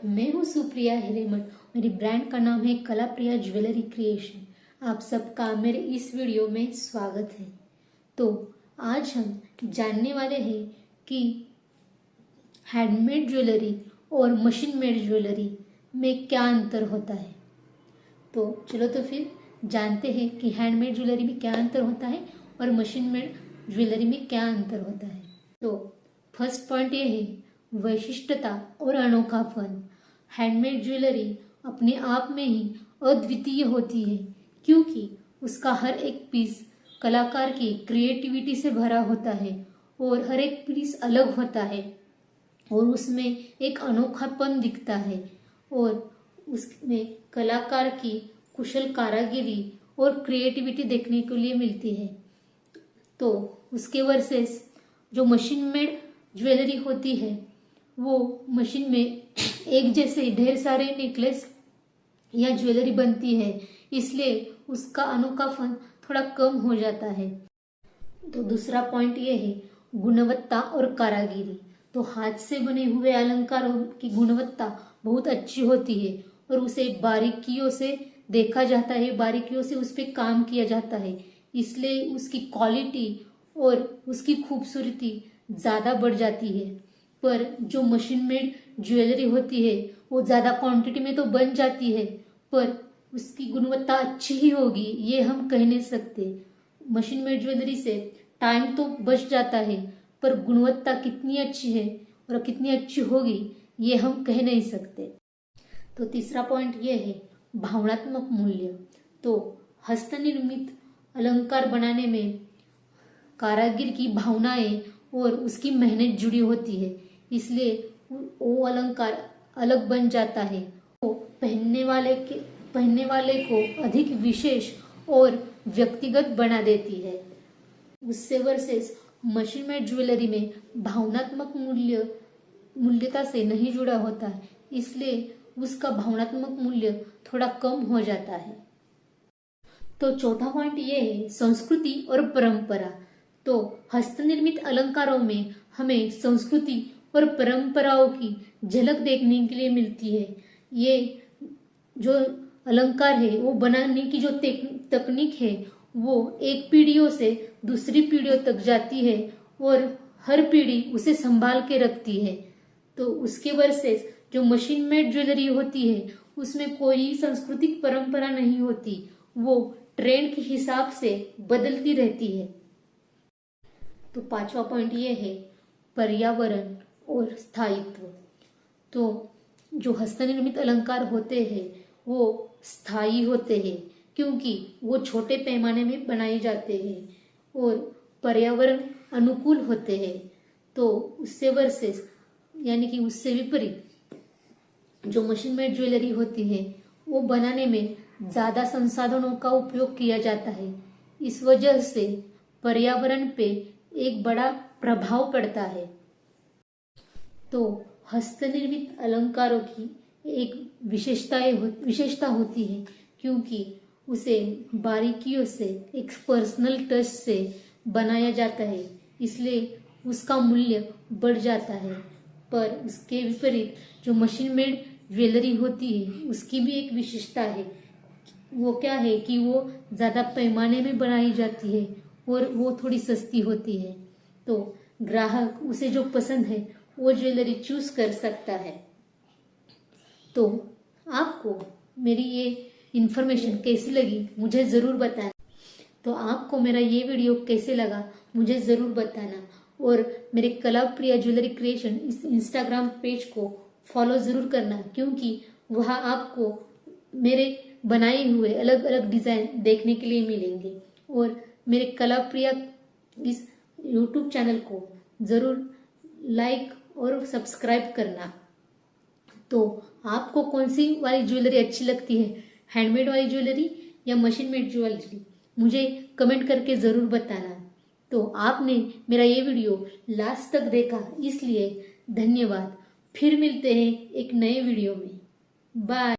मैं हूँ सुप्रिया हिरेमठ। मेरी ब्रांड का नाम है कलाप्रिया ज्वेलरी क्रिएशन। आप सबका मेरे इस वीडियो में स्वागत है। तो आज हम जानने वाले हैं कि हैंडमेड ज्वेलरी और मशीन मेड ज्वेलरी में क्या अंतर होता है। तो चलो तो फिर जानते हैं कि हैंडमेड ज्वेलरी में क्या अंतर होता है और मशीन मेड ज्वेलरी में क्या अंतर होता है। तो फर्स्ट पॉइंट ये है वैशिष्ट्यता और अनोखापन। हैंडमेड ज्वेलरी अपने आप में ही अद्वितीय होती है क्योंकि उसका हर एक पीस कलाकार की क्रिएटिविटी से भरा होता है और हर एक पीस अलग होता है और उसमें एक अनोखापन दिखता है और उसमें कलाकार की कुशल कारीगरी और क्रिएटिविटी देखने के लिए मिलती है। तो उसके वर्सेस जो मशीन मेड ज्वेलरी होती है वो मशीन में एक जैसे ढेर सारे नेकलेस या ज्वेलरी बनती है, इसलिए उसका अनोखापन थोड़ा कम हो जाता है। तो दूसरा पॉइंट ये है गुणवत्ता और कारीगरी। तो हाथ से बने हुए अलंकारों की गुणवत्ता बहुत अच्छी होती है और उसे बारीकियों से देखा जाता है, बारीकियों से उस पर काम किया जाता है, इसलिए उसकी क्वालिटी और उसकी खूबसूरती ज़्यादा बढ़ जाती है। पर जो मशीन मेड ज्वेलरी होती है वो ज़्यादा क्वांटिटी में तो बन जाती है पर उसकी गुणवत्ता अच्छी ही होगी ये हम कह नहीं सकते। मशीन मेड ज्वेलरी से टाइम तो बच जाता है पर गुणवत्ता कितनी अच्छी है और कितनी अच्छी होगी ये हम कह नहीं सकते। तो तीसरा पॉइंट ये है भावनात्मक मूल्य। तो हस्तनिर्मित अलंकार बनाने में कारीगर की भावनाएं और उसकी मेहनत जुड़ी होती है, इसलिए वो अलंकार अलग बन जाता है। वो पहनने वाले को अधिक विशेष और व्यक्तिगत बना देती है। उससे वर्सेस मशीन मेड ज्वेलरी में भावनात्मक मूल्यता से नहीं जुड़ा होता है, इसलिए उसका भावनात्मक मूल्य थोड़ा कम हो जाता है। तो चौथा पॉइंट ये है संस्कृति और परंपरा। तो हस्तनिर्मित अलंकारों में हमें संस्कृति और परंपराओं की झलक देखने के लिए मिलती है। ये जो अलंकार है वो बनाने की जो तकनीक है वो एक पीढ़ियों से दूसरी पीढ़ियों तक जाती है और हर पीढ़ी उसे संभाल के रखती है। तो उसके वर्सेस जो मशीन मेड ज्वेलरी होती है उसमें कोई सांस्कृतिक परंपरा नहीं होती, वो ट्रेंड के हिसाब से बदलती रहती है। तो पांचवा पॉइंट ये है पर्यावरण और स्थायित्व। तो जो हस्तनिर्मित अलंकार होते हैं वो स्थायी होते हैं क्योंकि वो छोटे पैमाने में बनाए जाते हैं और पर्यावरण अनुकूल होते हैं। तो उससे वर्सेस यानी कि उससे विपरीत जो मशीन मेड ज्वेलरी होती है वो बनाने में ज़्यादा संसाधनों का उपयोग किया जाता है, इस वजह से पर्यावरण पे एक बड़ा प्रभाव पड़ता है। तो हस्तनिर्मित अलंकारों की एक विशेषता होती है क्योंकि उसे बारीकियों से एक पर्सनल टच से बनाया जाता है, इसलिए उसका मूल्य बढ़ जाता है। पर उसके विपरीत जो मशीन मेड ज्वेलरी होती है उसकी भी एक विशेषता है। वो क्या है कि वो ज़्यादा पैमाने में बनाई जाती है और वो थोड़ी सस्ती होती है। तो ग्राहक उसे जो पसंद है वो ज्वेलरी चूज कर सकता है। तो आपको मेरी ये इन्फॉर्मेशन कैसी लगी मुझे ज़रूर बताना। तो आपको मेरा ये वीडियो कैसे लगा मुझे ज़रूर बताना और मेरे कलाप्रिया ज्वेलरी क्रिएशन इस इंस्टाग्राम पेज को फॉलो ज़रूर करना क्योंकि वहाँ आपको मेरे बनाए हुए अलग अलग डिज़ाइन देखने के लिए मिलेंगे और मेरे कलाप्रिया इस यूट्यूब चैनल को ज़रूर लाइक और सब्सक्राइब करना। तो आपको कौन सी वाली ज्वेलरी अच्छी लगती है, हैंडमेड वाली ज्वेलरी या मशीन मेड ज्वेलरी, मुझे कमेंट करके ज़रूर बताना। तो आपने मेरा ये वीडियो लास्ट तक देखा इसलिए धन्यवाद। फिर मिलते हैं एक नए वीडियो में। बाय।